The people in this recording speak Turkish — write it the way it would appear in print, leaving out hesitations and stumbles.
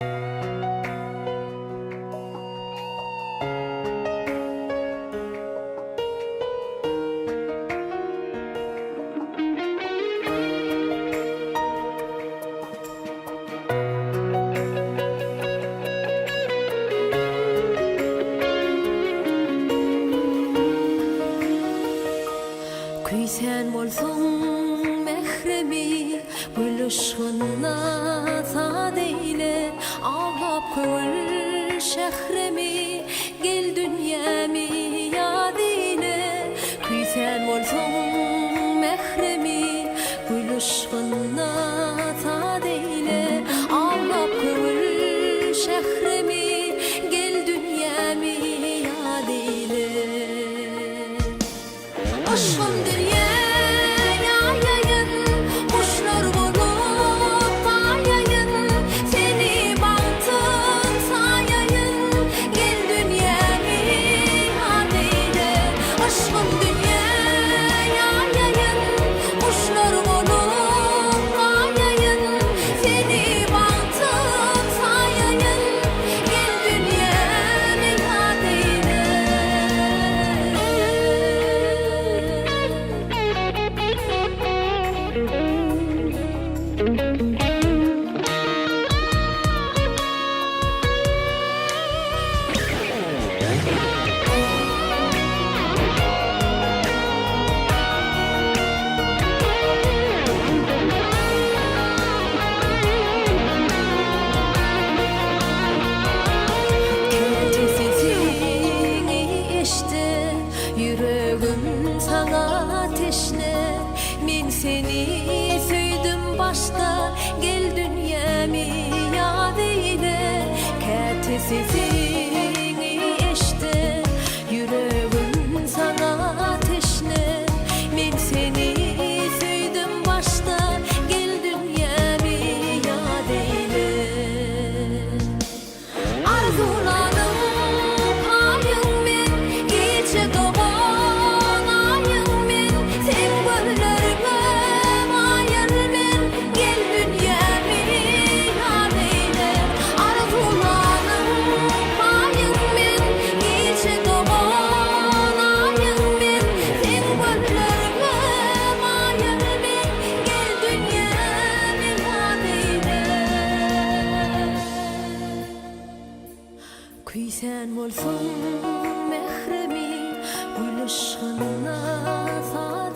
Sen bolsun mehremi buluşğunna ta deyle ağlap köl şehremi gel dünyami yad eyle sen bolsun mehremi buluşğunna ta deyle ağlap köl şehremi gel dünyami yad eyle aşkım dünya yüreğim sana teşne men seni süydüm başta gel dünyami yad eyle kete sesini eşte yüreğim sana teşne men seni süydüm başta gel dünyami yad eyle arzularım payın men gece sen bolsun mehremi buluşğunna ta